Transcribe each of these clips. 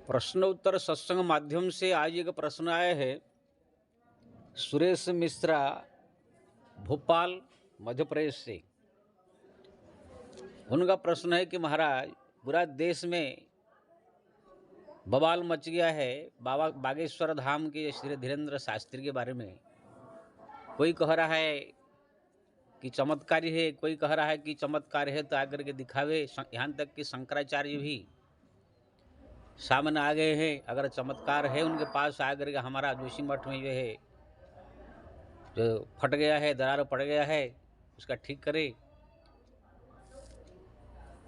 प्रश्न उत्तर सत्संग माध्यम से आज एक प्रश्न आया है। सुरेश मिश्रा, भोपाल, मध्य प्रदेश से। उनका प्रश्न है कि महाराज, पूरा देश में बवाल मच गया है बाबा बागेश्वर धाम के श्री धीरेन्द्र शास्त्री के बारे में। कोई कह रहा है कि चमत्कारी है, कोई कह रहा है कि चमत्कार है तो आकर के दिखावे। यहाँ तक कि शंकराचार्य भी सामने आ गए हैं। अगर चमत्कार है उनके पास आकर के हमारा जोशी मठ में जो है जो फट गया है, दरार पड़ गया है, उसका ठीक करे।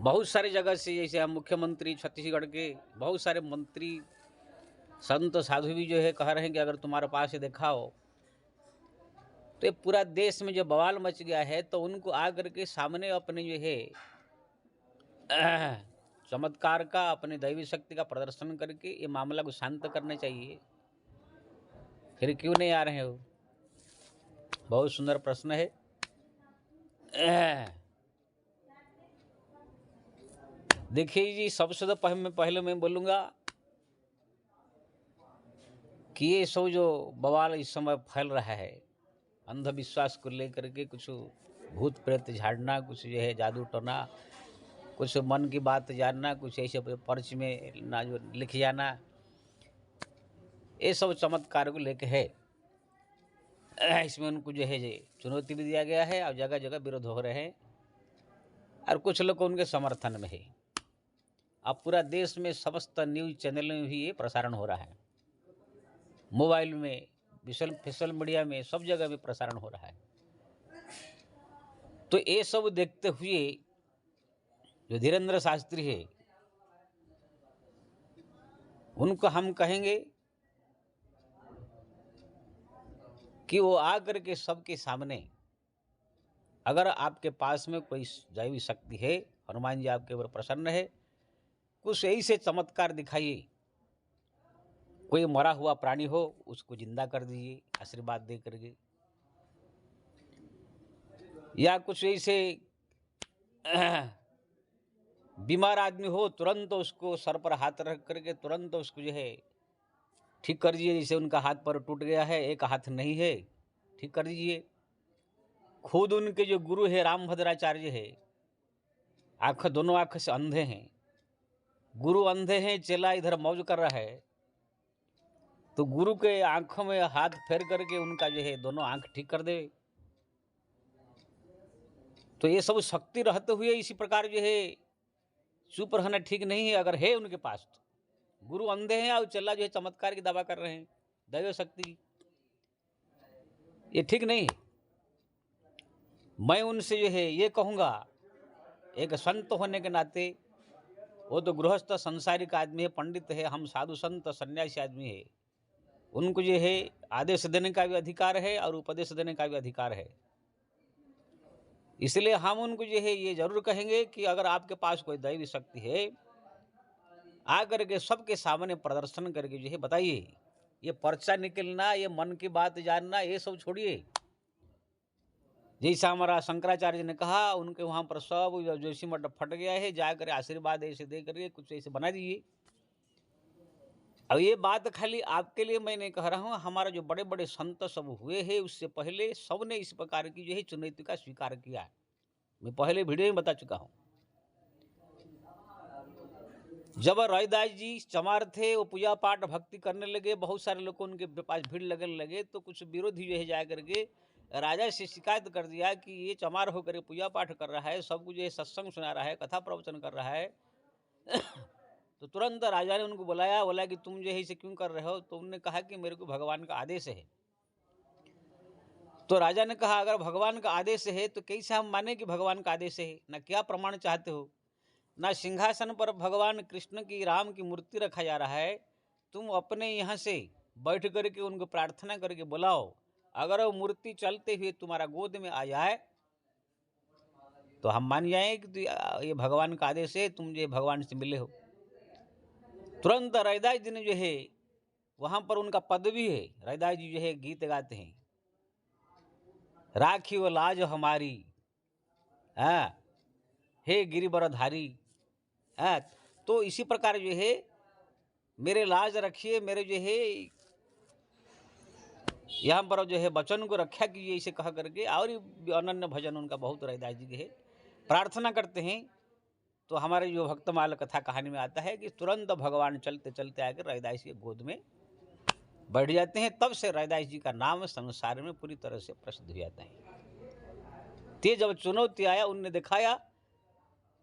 बहुत सारी जगह से, जैसे हम मुख्यमंत्री छत्तीसगढ़ के, बहुत सारे मंत्री संत साधु भी जो है कह रहे हैं कि अगर तुम्हारे पास है दिखाओ। तो ये पूरा देश में जो बवाल मच गया है तो उनको आकर के सामने अपने जो है चमत्कार का, अपने दैवी शक्ति का प्रदर्शन करके ये मामला को शांत करना चाहिए। फिर क्यों नहीं आ रहे हो? बहुत सुंदर प्रश्न है। देखिए जी, सबसे तो पहले मैं बोलूँगा कि ये सब जो बवाल इस समय फैल रहा है, अंधविश्वास को लेकर के, कुछ भूत प्रेत झाड़ना, कुछ जो है जादू टोना, कुछ मन की बात जानना, कुछ ऐसे पर्च में ना जो लिख जाना, ये सब चमत्कार को लेके है। इसमें उनको जो है चुनौती भी दिया गया है और जगह जगह विरोध हो रहे हैं और कुछ लोग उनके समर्थन में है। अब पूरा देश में समस्त न्यूज चैनल में भी ये प्रसारण हो रहा है, मोबाइल में, सोशल मीडिया में, सब जगह में प्रसारण हो रहा है। तो ये सब देखते हुए जो धीरेन्द्र शास्त्री है उनको हम कहेंगे कि वो आकर के सबके सामने, अगर आपके पास में कोई दैवी शक्ति है, हनुमान जी आपके ऊपर प्रसन्न है, कुछ ऐसे चमत्कार दिखाइए। कोई मरा हुआ प्राणी हो उसको जिंदा कर दीजिए आशीर्वाद दे करके, या कुछ ऐसे बीमार आदमी हो तुरंत उसको सर पर हाथ रख करके तुरंत उसको जो है ठीक कर दीजिए। जैसे उनका हाथ पर टूट गया है, एक हाथ नहीं है, ठीक कर दीजिए। खुद उनके जो गुरु है रामभद्राचार्य है, दोनों आंख से अंधे हैं। गुरु अंधे हैं, चेला इधर मौज कर रहा है, तो गुरु के आंखों में हाथ फेर करके उनका जो है दोनों आंख ठीक कर दे। तो ये सब शक्ति रहते हुए इसी प्रकार जो है चुप रहना ठीक नहीं है। अगर है उनके पास तो गुरु अंधे हैं और चेला जो है चमत्कार की दावा कर रहे हैं, दैव शक्ति की, ये ठीक नहीं है। मैं उनसे जो है ये कहूँगा, एक संत होने के नाते, वो तो गृहस्थ संसारिक आदमी है, पंडित है, हम साधु संत सन्यासी आदमी है, उनको जो है आदेश देने का भी अधिकार है और उपदेश देने का भी अधिकार है। इसलिए हम उनको जो है ये जरूर कहेंगे कि अगर आपके पास कोई दैवी शक्ति है, आकर के सबके सामने प्रदर्शन करके जो है बताइए। ये पर्चा निकलना, ये मन की बात जानना, ये सब छोड़िए। जैसा हमारा शंकराचार्य ने कहा, उनके वहाँ पर सब जोशी मठ फट गया है, जाकर आशीर्वाद ऐसे दे करके कुछ ऐसे बना दीजिए। अब ये बात खाली आपके लिए मैं नहीं कह रहा हूँ, हमारा जो बड़े बड़े संत सब हुए हैं उससे पहले सबने इस प्रकार की जो है चुनौती का स्वीकार किया है। मैं पहले वीडियो में बता चुका हूँ। जब रविदास जी चमार थे, वो पूजा पाठ भक्ति करने लगे, बहुत सारे लोग उनके पास भीड़ लगने लगे, तो कुछ विरोधी जो है जा करके राजा से शिकायत कर दिया कि ये चमार होकर पूजा पाठ कर रहा है, सब कुछ ये सत्संग सुना रहा है, कथा प्रवचन कर रहा है। तो तुरंत राजा ने उनको बुलाया, बोला कि तुम जो है इसे क्यों कर रहे हो? तो उन्होंने कहा कि मेरे को भगवान का आदेश है। तो राजा ने कहा अगर भगवान का आदेश है तो कैसे हम माने कि भगवान का आदेश है? ना क्या प्रमाण चाहते हो? ना सिंहासन पर भगवान कृष्ण की, राम की मूर्ति रखा जा रहा है, तुम अपने यहाँ से बैठ करके उनको प्रार्थना करके बुलाओ। अगर वो मूर्ति चलते हुए तुम्हारा गोद में आ जाए तो हम मान जाए कि ये भगवान का आदेश है, तुम जो भगवान से मिले हो। तुरंत रविदास जी ने जो है, वहाँ पर उनका पदवी है, रविदास जी जो है गीत गाते हैं, राखी वो लाज हमारी, हे गिरिवरधारी। तो इसी प्रकार जो है मेरे लाज रखिए, मेरे जो है यहाँ पर जो है वचन को रक्षा कीजिए, इसे कहा करके और भी अनन्य भजन उनका बहुत रविदास जी के है। प्रार्थना करते हैं तो हमारे जो भक्तमाल कथा कहानी में आता है कि तुरंत भगवान चलते चलते आकर रविदास जी के गोद में बैठ जाते हैं। तब से रविदास जी का नाम संसार में पूरी तरह से प्रसिद्ध हो जाता है। ते जब चुनौती आया, उनने दिखाया,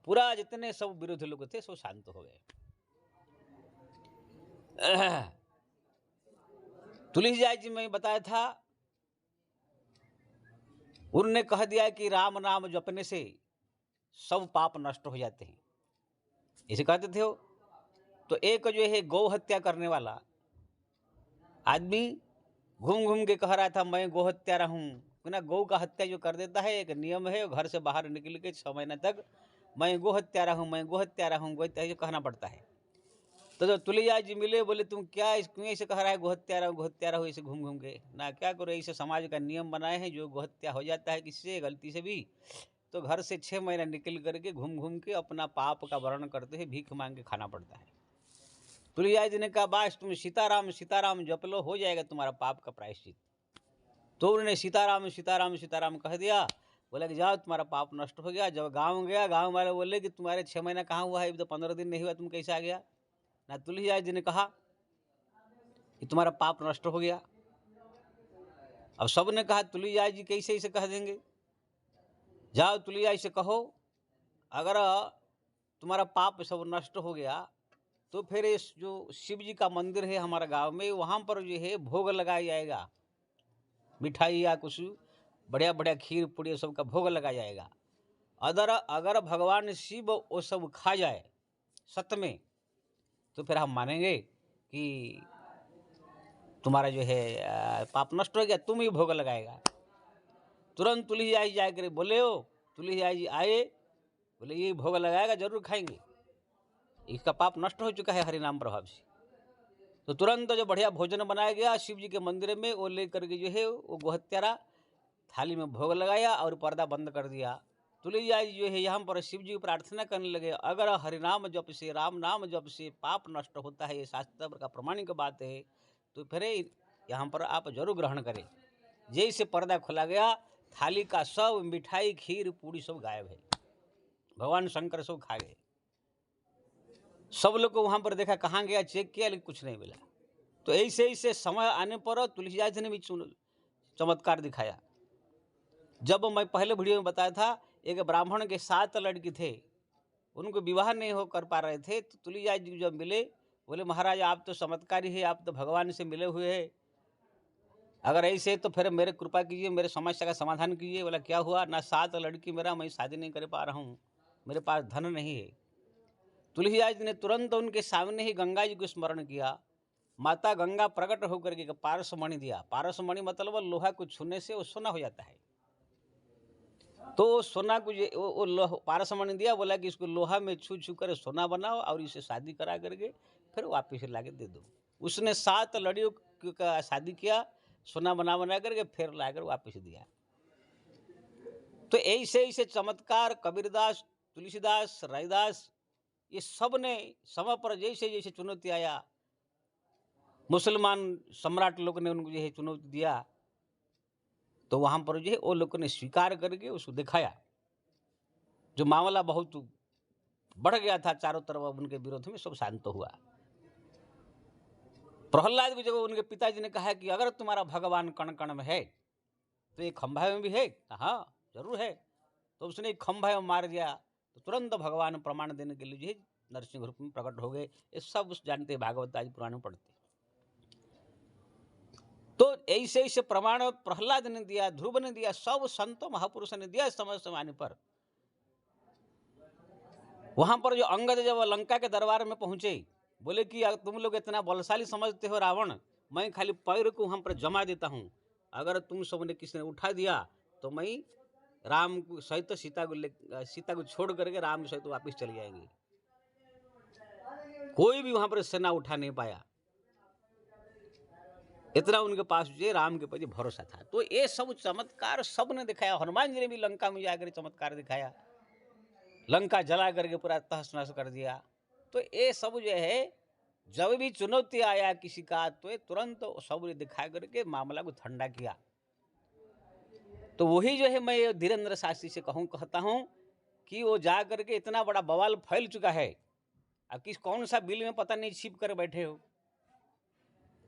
पूरा जितने सब विरोधी लोग थे सब शांत हो गए। तुलसीदास जी में बताया था, उनने कह दिया कि राम नाम जपने से सब पाप नष्ट हो जाते हैं, इसे कहते थे वो। तो एक जो है गौ हत्या करने वाला आदमी घूम घूम के कह रहा था मैं गौ हत्या रहा हूँ ना। गौ का हत्या जो कर देता है, एक नियम है, घर से बाहर निकल के 6 महीने तक मैं गौ हत्या रहा हूँ, मैं गौ हत्या रहा हूँ, गौ हत्या कहना पड़ता है। तो जब तुलसीदास जी मिले, बोले तुम क्या क्यों ऐसे कह रहा है, गोहत्या रहो गोहत्या रहो, ऐसे घूम घूम के ना, क्या करो, ऐसे समाज का नियम बनाए हैं, जो गोहत्या हो जाता है किसी से गलती से भी, तो घर से 6 महीना निकल करके घूम घूम के अपना पाप का वर्णन करते हैं, भीख मांग के खाना पड़ता है। तुलसीदास जी ने कहा बस तुम सीताराम सीताराम जप लो, हो जाएगा तुम्हारा पाप का प्रायश्चित। तो उन्होंने सीताराम सीताराम सीताराम कह दिया। बोला कि जाओ तुम्हारा पाप नष्ट हो गया। जब गाँव गया, गाँव वाले बोले कि तुम्हारे 6 महीना कहाँ हुआ है, अभी तो 15 दिन नहीं हुआ, तुम कैसे आ गया ना। तुलसीदास जी ने कहा कि तुम्हारा पाप नष्ट हो गया। अब सब ने कहा तुलसीदास जी कैसे इसे कह देंगे, जाओ तुलसीदास से कहो अगर तुम्हारा पाप सब नष्ट हो गया तो फिर इस जो शिव जी का मंदिर है हमारा गांव में, वहां पर जो है भोग लगाया जाएगा, मिठाई या कुछ बढ़िया बढ़िया खीर पूड़ी सब का भोग लगाया जाएगा। अगर भगवान शिव वो सब खा जाए सत्य में, तो फिर हम मानेंगे कि तुम्हारा जो है पाप नष्ट हो गया, तुम ही भोग लगाएगा। तुरंत तुलसीदास जी जाकर बोले हो, तुलसीदास जी आए, बोले ये भोग लगाएगा, जरूर खाएंगे, इसका पाप नष्ट हो चुका है हरि नाम प्रभाव से। तो तुरंत जो बढ़िया भोजन बनाया गया शिव जी के मंदिर में, वो लेकर के जो है वो गोहत्यारा थाली में भोग लगाया और पर्दा बंद कर दिया। तुलसीदास जी जो है यहाँ पर शिव जी की प्रार्थना करने लगे, अगर हरिनाम जप से, राम नाम जप से पाप नष्ट होता है, ये शास्त्र का प्रमाणिक बात है, तो फिर यहाँ पर आप जरूर ग्रहण करें। जैसे पर्दा खोला गया, थाली का सब मिठाई खीर पूड़ी सब गायब है, भगवान शंकर सब खा गए। सब लोग को वहां पर देखा, कहाँ गया, चेक किया, लेकिन कुछ नहीं मिला। तो ऐसे ऐसे समय आने पर तुलसीदास जी ने भी चमत्कार दिखाया। जब मैं पहले वीडियो में बताया था, एक ब्राह्मण के 7 लड़की थे, उनको विवाह नहीं हो कर पा रहे थे, तो तुलसीदास जी जब मिले, बोले महाराज आप तो चमत्कारी है, आप तो भगवान से मिले हुए हैं, अगर ऐसे तो फिर मेरे कृपा कीजिए, मेरे समस्या का समाधान कीजिए। बोला क्या हुआ ना, 7 लड़की मेरा, मैं शादी नहीं कर पा रहा हूँ, मेरे पास धन नहीं है। तुलसीदास जी ने तुरंत उनके सामने ही गंगा जी को स्मरण किया, माता गंगा प्रकट होकर के पारसमणि दिया। पारसमणि मतलब लोहा को छूने से वो सोना हो जाता है। तो सोना को वो पारसमणि दिया, बोला कि इसको लोहा में छू छू कर सोना बनाओ और इसे शादी करा करके फिर वापिस ला के दे दो। उसने 7 लड़ियों का शादी किया, सोना बना करके फिर लाकर वापिस दिया। तो ऐसे ऐसे चमत्कार कबीरदास, तुलसीदास, रविदास, ये सब ने समय पर जैसे जैसे चुनौती आया, मुसलमान सम्राट लोग ने उनको जो है चुनौती दिया, तो वहां पर जो है वो लोगों ने स्वीकार करके उसको दिखाया। जो मामला बहुत बढ़ गया था चारों तरफ उनके विरोध में, सब शांत हुआ। प्रहलाद को जब उनके पिताजी ने कहा कि अगर तुम्हारा भगवान कण कण में है तो एक खंभा में भी है, हाँ जरूर है। तो उसने एक खंभा में मार दिया, तो तुरंत भगवान प्रमाण देने के लिए जो है नरसिंह रूप में प्रकट हो गए। ये सब जानते हैं, भागवत आदि पुराण में पढ़ते। तो ऐसे ऐसे प्रमाण प्रहलाद ने दिया, ध्रुव ने दिया, सब संतों महापुरुष ने दिया। समय समय आने पर वहां पर जो अंगद जब लंका के दरबार में पहुंचे, बोले कि तुम लोग इतना बलशाली समझते हो रावण, मैं खाली पैर को वहां पर जमा देता हूं, अगर तुम सबने किसी ने उठा दिया तो मैं राम को सहित सीता को छोड़ करके राम के सहित वापिस चले जाएंगे। कोई भी वहां पर सेना उठा नहीं पाया, इतना उनके पास जो राम के प्रति भरोसा था। तो ये सब चमत्कार सब ने दिखाया। हनुमान जी ने भी लंका में जाकर चमत्कार दिखाया, लंका जला करके पूरा तहस नहस कर दिया। तो ये सब जो है जब भी चुनौती आया किसी का तो ये तुरंत सब्र दिखा करके मामला को ठंडा किया। तो वही जो है मैं धीरेन्द्र शास्त्री से कहता हूँ कि वो जा करके इतना बड़ा बवाल फैल चुका है, अब किस कौन सा बिल में पता नहीं छिप कर बैठे हो।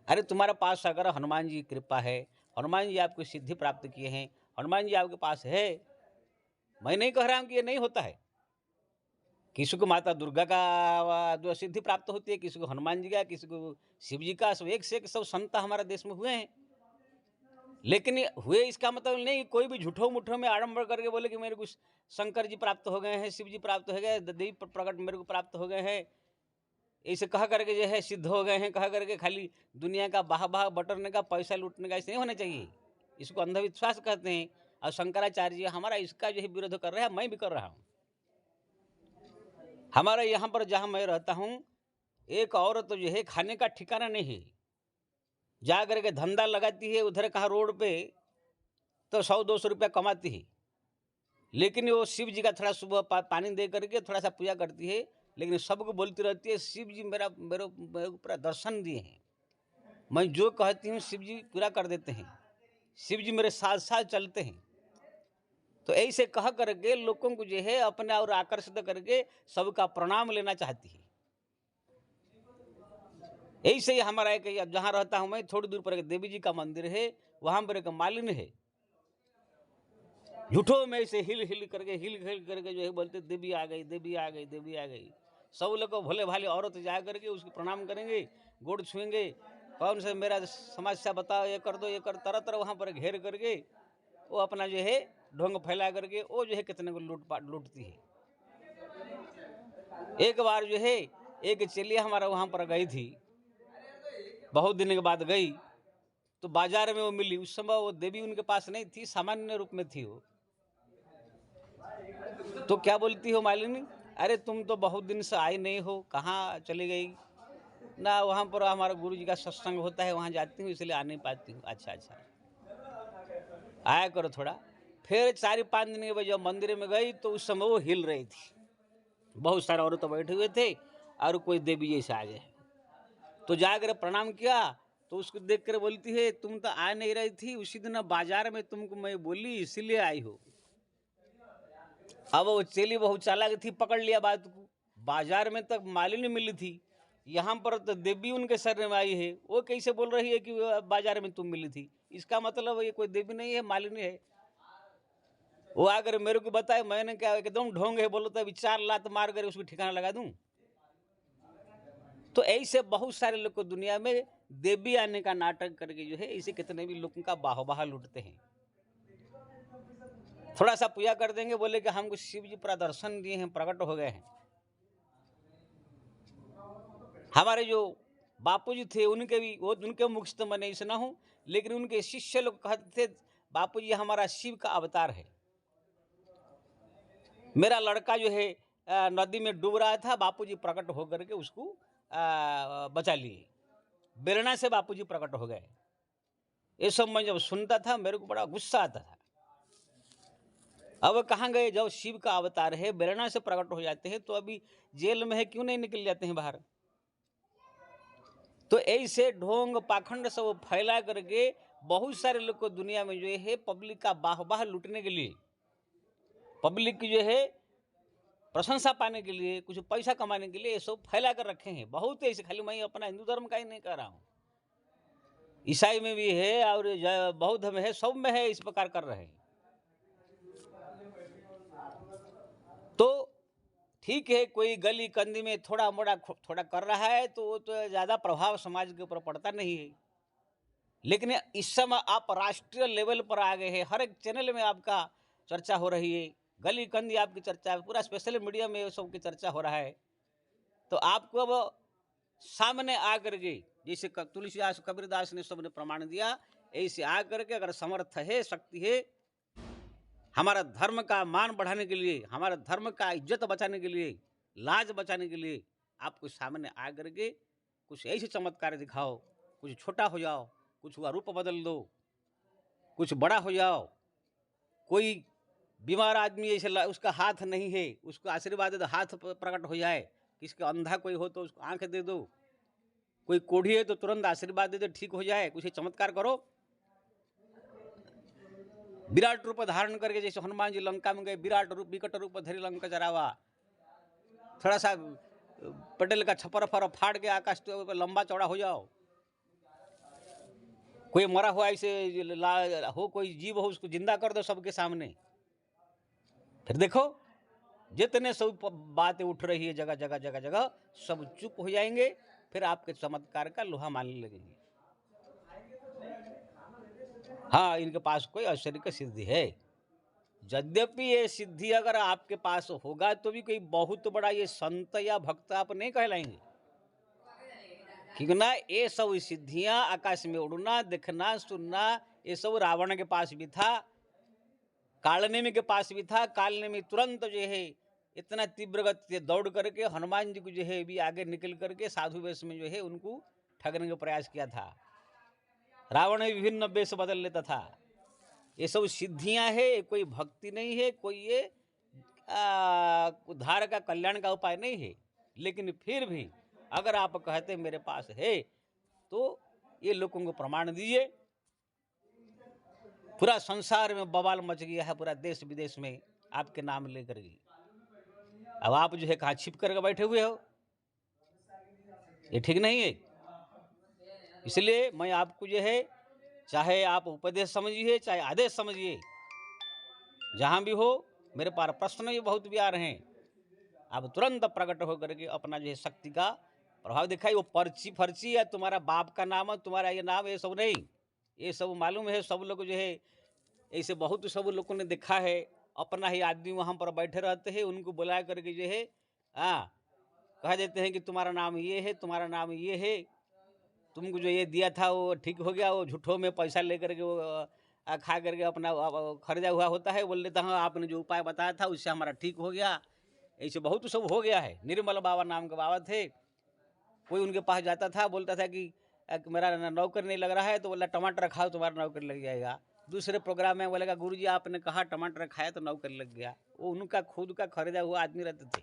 अरे तुम्हारे पास अगर हनुमान जी की कृपा है, हनुमान जी आपको सिद्धि प्राप्त किए हैं, हनुमान जी आपके पास है, मैं नहीं कह रहा हूँ कि ये नहीं होता है। किसी को माता दुर्गा का जो सिद्धि प्राप्त होती है, किसी को हनुमान जी का, किसी को शिव जी का, सब एक से एक सब संत हमारे देश में हुए हैं। लेकिन ये हुए इसका मतलब नहीं कोई भी झूठो मुठो में आडंबर करके बोले कि मेरे को शंकर जी प्राप्त हो गए हैं, शिव जी प्राप्त हो गए, देवी प्रकट मेरे को प्राप्त हो गए हैं, ऐसे कह करके जो है सिद्ध हो गए हैं, कह करके खाली दुनिया का बाह बाह बटरने का, पैसा लूटने का ऐसे नहीं होना चाहिए। इसको अंधविश्वास कहते हैं। और शंकराचार्य जी हमारा इसका जो है विरोध कर रहे हैं, मैं भी कर रहा हूँ। हमारा यहाँ पर जहाँ मैं रहता हूँ, एक औरत जो है खाने का ठिकाना नहीं है, जा करके धंधा लगाती है उधर कहाँ रोड पे, तो 100-200 रुपया कमाती है। लेकिन वो शिव जी का थोड़ा सुबह पानी दे करके थोड़ा सा पूजा करती है, लेकिन सबको बोलती रहती है शिव जी मेरे पूरा दर्शन दिए हैं, मैं जो कहती हूँ शिव जी पूरा कर देते हैं, शिव जी मेरे साथ साथ चलते हैं। तो ऐसे कह करके लोगों को जो है अपने और आकर्षित करके सबका प्रणाम लेना चाहती है। ऐसे ही हमारा एक जहाँ रहता हूँ मैं थोड़ी दूर पर एक देवी जी का मंदिर है, वहाँ पर एक मालिनी है, झूठों में से हिल हिल करके जो है बोलते देवी आ गई, देवी आ गई, देवी आ गई। सब लोग को भोले भाले औरत जा करके उसकी प्रणाम करेंगे, गोड़ छुएंगे, कौन से मेरा समस्या बताओ, ये कर दो, ये कर, तरह तरह वहाँ पर घेर करके वो अपना जो है ढोंग फैला करके वो जो है कितने को लूटती है। एक बार जो है एक चेलिया हमारा वहाँ पर गई थी, बहुत दिन के बाद गई, तो बाजार में वो मिली। उस समय वो देवी उनके पास नहीं थी, सामान्य रूप में थी वो। तो क्या बोलती हो मालिनी, अरे तुम तो बहुत दिन से आई नहीं हो, कहाँ चली गई ना, वहाँ पर हमारा गुरु जी का सत्संग होता है, वहाँ जाती हूँ इसलिए आ नहीं पाती हूँ। अच्छा अच्छा, आया करो थोड़ा। फिर 4-5 दिन के बाद जब मंदिर में गई तो उस समय वो हिल रही थी, बहुत सारे औरत तो बैठे हुए थे और कोई देवी जैसे आ गए। तो जाकर प्रणाम किया तो उसको देख कर बोलती है तुम तो आ नहीं रही थी, उसी दिन बाजार में तुमको मैं बोली इसीलिए आई हो। अब वो चेली बहुत चालाक थी, पकड़ लिया बात को। बाजार में तक मालिनी मिली थी, यहाँ पर तो देवी उनके शरण में आई है, वो कैसे बोल रही है कि बाजार में तुम मिली थी, इसका मतलब ये कोई देवी नहीं है, मालिनी है। वो अगर मेरे को बताए, मैंने क्या एकदम ढोंग है बोलो तो अभी 4 लात मार कर उसको ठिकाना लगा दूं। तो ऐसे बहुत सारे लोग को दुनिया में देवी आने का नाटक करके जो है ऐसे कितने भी लोगों का बाह लूटते हैं। थोड़ा सा पूजा कर देंगे, बोले कि हमको शिव जी पूरा दर्शन दिए हैं, प्रकट हो गए हैं। हमारे जो बापू जी थे उनके भी वो उनके मुख से तो मैं नहीं सुना हूँ, लेकिन उनके शिष्य लोग कहते थे बापू जी हमारा शिव का अवतार है। मेरा लड़का जो है नदी में डूब रहा था, बापूजी प्रकट होकर के उसको बचा लिए, बेलना से बापूजी प्रकट हो गए। ये सब मैं जब सुनता था मेरे को बड़ा गुस्सा आता था। अब कहाँ गए, जब शिव का अवतार है बेलना से प्रकट हो जाते हैं तो अभी जेल में है, क्यों नहीं निकल जाते हैं बाहर। तो ऐसे ढोंग पाखंड सब फैला करके बहुत सारे लोग को दुनिया में जो है पब्लिक का बाह लूटने के लिए, पब्लिक की जो है प्रशंसा पाने के लिए, कुछ पैसा कमाने के लिए ये सब फैला कर रखे हैं। बहुत ऐसे, खाली मैं अपना हिंदू धर्म का ही नहीं कह रहा हूँ, ईसाई में भी है और बौद्ध में है, सब में है, इस प्रकार कर रहे हैं। तो ठीक है, कोई गली कंदी में थोड़ा मोड़ा थोड़ा कर रहा है तो वो तो ज़्यादा प्रभाव समाज के ऊपर पड़ता नहीं है। लेकिन इस समय आप राष्ट्रीय लेवल पर आ गए हैं, हर एक चैनल में आपका चर्चा हो रही है, गली कंदी आपकी चर्चा है, पूरा स्पेशल मीडिया में सब की चर्चा हो रहा है। तो आपको अब सामने आकर के, जैसे तुलसीदास कबीरदास ने सबने प्रमाण दिया, ऐसे आकर के अगर समर्थ है, शक्ति है, हमारा धर्म का मान बढ़ाने के लिए, हमारा धर्म का इज्जत बचाने के लिए, लाज बचाने के लिए आपको सामने आकर के कुछ ऐसे चमत्कार दिखाओ, कुछ छोटा हो जाओ, कुछ हुआ रूप बदल दो, कुछ बड़ा हो जाओ। कोई बीमार आदमी ऐसे उसका हाथ नहीं है, उसको आशीर्वाद दे दो, हाथ प्रकट हो जाए। किसका अंधा कोई हो तो उसको आंख दे दो। कोई कोढ़ी है तो तुरंत आशीर्वाद दे दो ठीक हो जाए, कुछ चमत्कार करो। विराट रूप धारण करके, जैसे हनुमान जी लंका में गए, विराट रूप विकट रूप धरि लंका जरावा, थोड़ा सा पटेल का छपर फर फाड़ के आकाश तो लंबा चौड़ा हो जाओ। कोई मरा हुआ ऐसे हो, कोई जीव हो, उसको जिंदा कर दो सबके सामने। फिर देखो जितने सब बातें उठ रही है जगह जगह जगह जगह, सब चुप हो जाएंगे। फिर आपके चमत्कार का लोहा मानने लगेंगे। हाँ, इनके पास कोई ऐश्वर्य की सिद्धि है। यद्यपि ये सिद्धि अगर आपके पास होगा तो भी कोई बहुत बड़ा ये संत या भक्त आप नहीं कहलाएंगे। क्योंकि ना ये सब सिद्धियां, आकाश में उड़ना, देखना, सुनना, ये सब रावण के पास भी था, कालनेमी के पास भी था। कालनेमी तुरंत जो है इतना तीव्र गति से दौड़ करके हनुमान जी को जो है भी आगे निकल करके साधु वेश में जो है उनको ठगने का प्रयास किया था। रावण विभिन्न वेश बदल लेता था। ये सब सिद्धियां है, कोई भक्ति नहीं है, कोई ये उद्धार का, कल्याण का उपाय नहीं है। लेकिन फिर भी अगर आप कहते मेरे पास है तो ये लोगों को प्रमाण दीजिए। पूरा संसार में बवाल मच गया है, पूरा देश विदेश में आपके नाम लेकर के। अब आप जो है कहाँ छिप करके बैठे हुए हो, ये ठीक नहीं है। इसलिए मैं आपको जो है, चाहे आप उपदेश समझिए चाहे आदेश समझिए, जहाँ भी हो, मेरे पास प्रश्न भी बहुत भी आ रहे हैं, आप तुरंत प्रकट होकर के अपना जो है शक्ति का प्रभाव दिखाई। वो पर्ची फर्ची या तुम्हारा बाप का नाम है, तुम्हारा ये नाम, ये सब नहीं। ये सब मालूम है, सब लोग जो है ऐसे बहुत सब लोगों ने देखा है, अपना ही आदमी वहाँ पर बैठे रहते हैं, उनको बुला करके जो है कह देते हैं कि तुम्हारा नाम ये है, तुम्हारा नाम ये है, तुमको जो ये दिया था वो ठीक हो गया। वो झूठों में पैसा लेकर के वो खा करके अपना खरीदा हुआ होता है, बोल देता हूँ आपने जो उपाय बताया था उससे हमारा ठीक हो गया। ऐसे बहुत सब हो गया है। निर्मल बाबा नाम के बाबा थे, कोई उनके पास जाता था, बोलता था कि मेरा नौकर नहीं लग रहा है, तो बोला टमाटर खाओ तुम्हारा नौकर लग जाएगा। दूसरे प्रोग्राम में बोलेगा गुरुजी आपने कहा टमाटर खाया तो नौकर लग गया। वो उनका खुद का खरीदा हुआ आदमी रहते थे।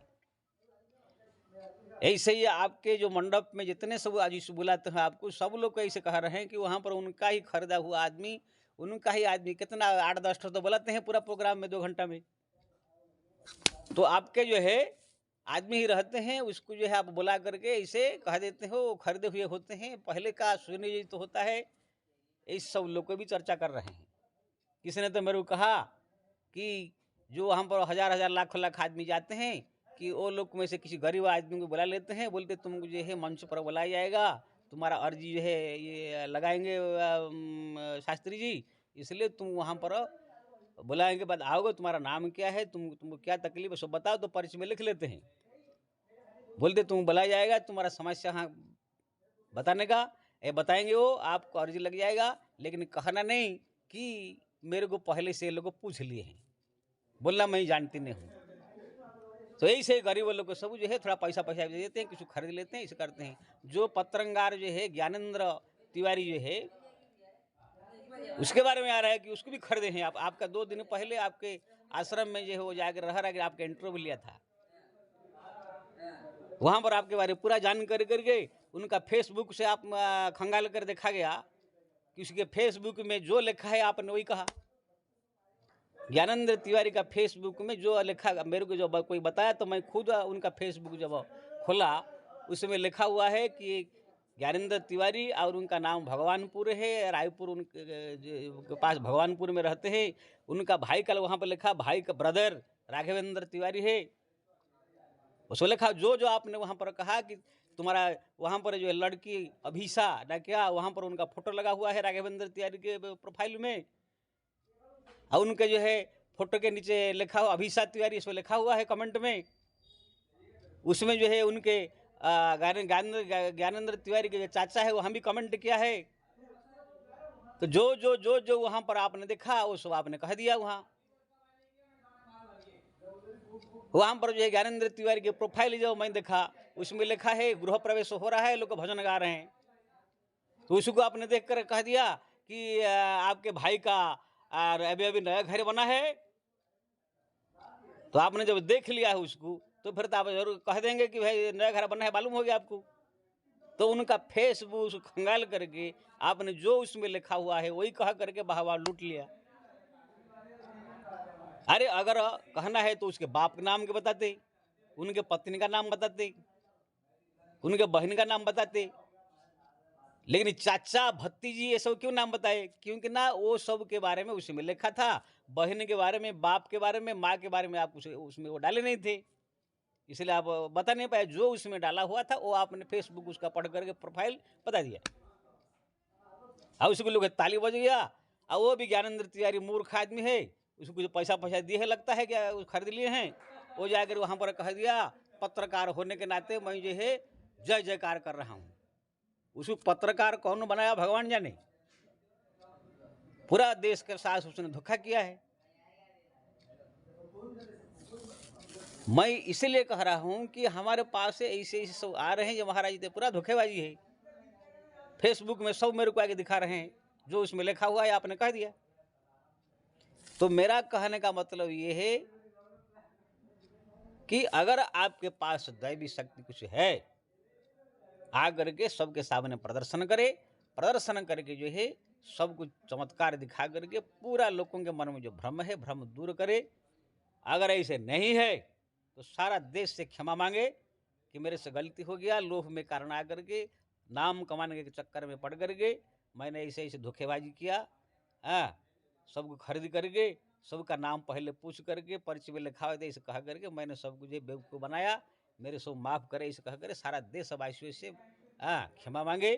ऐसे ही आपके जो मंडप में जितने सब आज बुलाते हैं आपको, सब लोग ऐसे कह रहे हैं कि वहाँ पर उनका ही खरीदा हुआ आदमी, उनका ही आदमी, कितना 8-10 तो बुलाते हैं पूरा प्रोग्राम में 2 घंटा में। तो आपके जो है आदमी ही रहते हैं, उसको जो है आप बुला करके ऐसे कह देते हो खरीदे हुए होते हैं। पहले का सुनिए तो होता है, इस सब लोग को भी चर्चा कर रहे हैं। किसी ने तो मेरे को कहा कि जो वहाँ पर 1000-1000 लाख आदमी जाते हैं कि वो लोग में से किसी गरीब आदमी को बुला लेते हैं, बोलते तुमको जो है मंच पर बुलाया जाएगा, तुम्हारा अर्जी जो है ये लगाएंगे शास्त्री जी, इसलिए तुम वहाँ पर बुलाएंगे के बाद आओगे, तुम्हारा नाम क्या है, तुमको क्या तकलीफ है सब बताओ, तो पर्ची में लिख लेते हैं। बोलते तुम बुलाया जाएगा, तुम्हारा समस्या हाँ बताने का बताएंगे, वो आपको अर्जी लग जाएगा। लेकिन कहना नहीं कि मेरे को पहले से लोग पूछ लिए हैं, बोलना मैं जानती नहीं हूँ। तो ऐसे गरीब लोग को सब जो है थोड़ा पैसा दे देते हैं, कुछ खरीद लेते हैं, ऐसे करते हैं। जो पत्रंगार जो है ज्ञानेंद्र तिवारी जो है, उसके बारे में आ रहा है कि उसको भी खरीदे हैं। आपका 2 दिन पहले आपके आश्रम में जो है वो जाकर रह रहा है, आपका इंटरव्यू लिया था, वहाँ पर आपके बारे में पूरा जानकारी करके उनका फेसबुक से आप खंगाल कर देखा गया कि उसके फेसबुक में जो लिखा है आपने वही कहा। ज्ञानेंद्र तिवारी का फेसबुक में जो लिखा, मेरे को जो कोई बताया तो मैं खुद उनका फेसबुक जब खोला, उसमें लिखा हुआ है कि ज्ञानेंद्र तिवारी और उनका नाम भगवानपुर है, रायपुर उनके पास भगवानपुर में रहते हैं। उनका भाई का वहाँ पर लिखा, भाई का ब्रदर राघवेंद्र तिवारी है, उसको लिखा। जो जो आपने वहाँ पर कहा कि तुम्हारा वहाँ पर जो लड़की अभिषा ना क्या, वहाँ पर उनका फोटो लगा हुआ है राघवेंद्र तिवारी के प्रोफाइल में, और उनके जो है फोटो के नीचे लिखा हुआ अभिषा तिवारी, इसमें लिखा हुआ है कमेंट में। उसमें जो है उनके ज्ञानेंद्र तिवारी के जो चाचा है वो हम भी कमेंट किया है। तो जो जो जो जो वहाँ पर आपने देखा वो सब आपने कह दिया। वहाँ पर जो है ज्ञानेंद्र तिवारी के प्रोफाइल जो मैं देखा उसमें लिखा है गृह प्रवेश हो रहा है, लोग भजन गा रहे हैं। तो उसको आपने देख कर कह दिया कि आपके भाई का अभी अभी नया घर बना है। तो आपने जब देख लिया है उसको तो फिर तो आप जरूर कह देंगे कि भाई नया घर बना है, मालूम हो गया आपको। तो उनका फेसबुक खंगाल करके आपने जो उसमें लिखा हुआ है वही कह करके वाहवाह लूट लिया। अरे अगर कहना है तो उसके बाप के नाम के बताते, उनके पत्नी का नाम बताते, उनके बहन का नाम बताते, लेकिन चाचा भतीजी ये सब क्यों नाम बताए? क्योंकि ना वो सब के बारे में उसमें लिखा था, बहन के बारे में, बाप के बारे में, माँ के बारे में आप उसमें वो डाले नहीं थे, इसलिए आप बता नहीं पाए। जो उसमें डाला हुआ था वो आपने फेसबुक उसका पढ़ करके प्रोफाइल बता दिया, और उसको लोग ताली बज गया। और वो भी ज्ञानेंद्र तिवारी मूर्ख आदमी है, उसको जो पैसा दिए है लगता है क्या खरीद लिए हैं, वो जाकर वहाँ पर कह दिया पत्रकार होने के नाते मैं जो है जय जयकार कर रहा हूँ। उसको पत्रकार कौन बनाया भगवान जाने, पूरा देश के साथ उसने धोखा किया है। मैं इसलिए कह रहा हूं कि हमारे पास ऐसे सब आ रहे हैं जो महाराज जी पूरा धोखेबाजी है। फेसबुक में सब मेरे को आगे दिखा रहे हैं, जो उसमें लिखा हुआ है आपने कह दिया। तो मेरा कहने का मतलब ये है कि अगर आपके पास दैवी शक्ति कुछ है, आकर के सबके सामने प्रदर्शन करे, प्रदर्शन करके जो है सब कुछ चमत्कार दिखा करके पूरा लोगों के मन में जो भ्रम है भ्रम दूर करे। अगर ऐसे नहीं है तो सारा देश से क्षमा मांगे कि मेरे से गलती हो गया, लोभ में कारण आकर के नाम कमाने के चक्कर में पड़ करके मैंने ऐसे ऐसे धोखेबाजी किया। हाँ, सबको खरीद करके सबका नाम पहले पूछ करके पर्ची में लिखा हुआ था, ऐसे कह करके मैंने सबको जो बेवकूफ़ बनाया, मेरे सब माफ़ करे, ऐसे कह कर सारा देश वासियों से क्षमा मांगे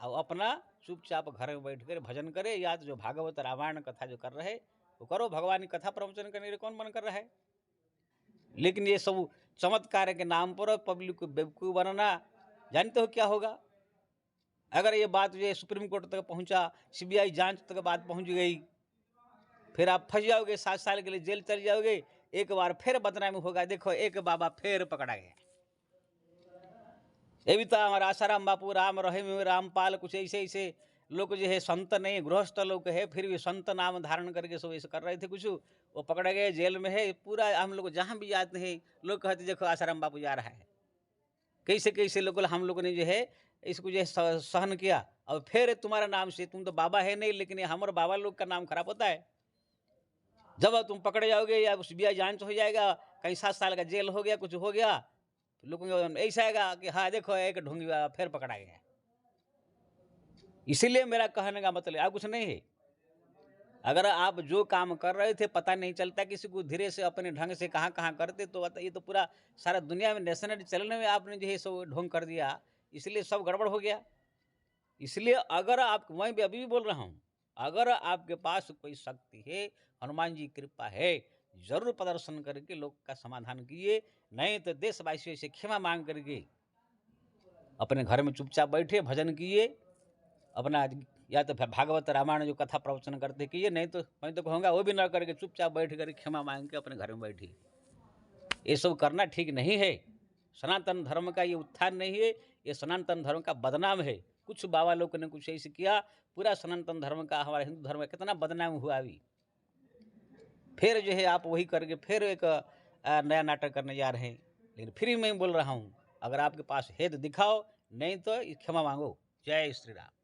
और अपना चुपचाप घर में बैठ कर भजन करे, या तो जो भागवत रामायण कथा जो कर रहे वो करो, भगवान की कथा प्रवचन करने के कौन मन कर रहा है। लेकिन ये सब चमत्कार के नाम पर पब्लिक को बेवकूफ़ बनाना, जानते हो क्या होगा? अगर ये बात जो है सुप्रीम कोर्ट तक पहुंचा, सीबीआई जांच तक बात पहुंच गई, फिर आप फंस जाओगे, 7 साल के लिए जेल चल जाओगे, एक बार फिर बदनामी होगा। देखो एक बाबा फिर पकड़ा गया, ये भी तो हमारा आसाराम बापू, राम रहीम, रामपाल, कुछ ऐसे ऐसे लोग जो है संत नहीं गृहस्थ लोग है, फिर भी संत नाम धारण करके सब ऐसे कर रहे थे कुछ, वो पकड़े गए, जेल में है। पूरा हम लोग जहाँ भी जाते हैं लोग कहते देखो आसाराम बापू जा रहा है। कैसे कैसे लोग हम लोगों ने जो है इसको जो है सहन किया, और फिर तुम्हारा नाम से, तुम तो बाबा है नहीं लेकिन हमारे बाबा लोग का नाम खराब होता है। जब तुम पकड़े जाओगे या सीबीआई जांच हो जाएगा, कहीं 7 साल का जेल हो गया, कुछ हो गया, तो लोगों को ऐसा आएगा कि हाँ देखो एक ढोंगी फिर पकड़ा गया। इसीलिए मेरा कहने का मतलब आप कुछ नहीं है। अगर आप जो काम कर रहे थे पता नहीं चलता किसी को, धीरे से अपने ढंग से कहाँ कहाँ करते, तो ये तो पूरा सारा दुनिया में नेशनल चलने में आपने जो है सब ढोंग कर दिया, इसलिए सब गड़बड़ हो गया। इसलिए अगर आप, मैं भी अभी भी बोल रहा हूँ, अगर आपके पास कोई शक्ति है, हनुमान जी कृपा है, जरूर प्रदर्शन करके लोग का समाधान कीजिए, नहीं तो देशवासियों से क्षमा मांग करके अपने घर में चुपचाप बैठे भजन कीजिए अपना, या तो फिर भागवत रामायण जो कथा प्रवचन करते कीजिए, नहीं तो मैं तो कहूँगा वो भी ना करके चुपचाप बैठ कर क्षमा मांग के अपने घर में बैठिए। ये सब करना ठीक नहीं है। सनातन धर्म का ये उत्थान नहीं है, ये सनातन धर्म का बदनाम है। कुछ बाबा लोग ने कुछ ऐसे किया, पूरा सनातन धर्म का, हमारा हिंदू धर्म का कितना बदनाम हुआ। अभी फिर जो है आप वही करके फिर एक नया नाटक करने जा रहे हैं। लेकिन फिर मैं बोल रहा हूँ, अगर आपके पास है तो दिखाओ, नहीं तो क्षमा मांगो। जय श्री राम।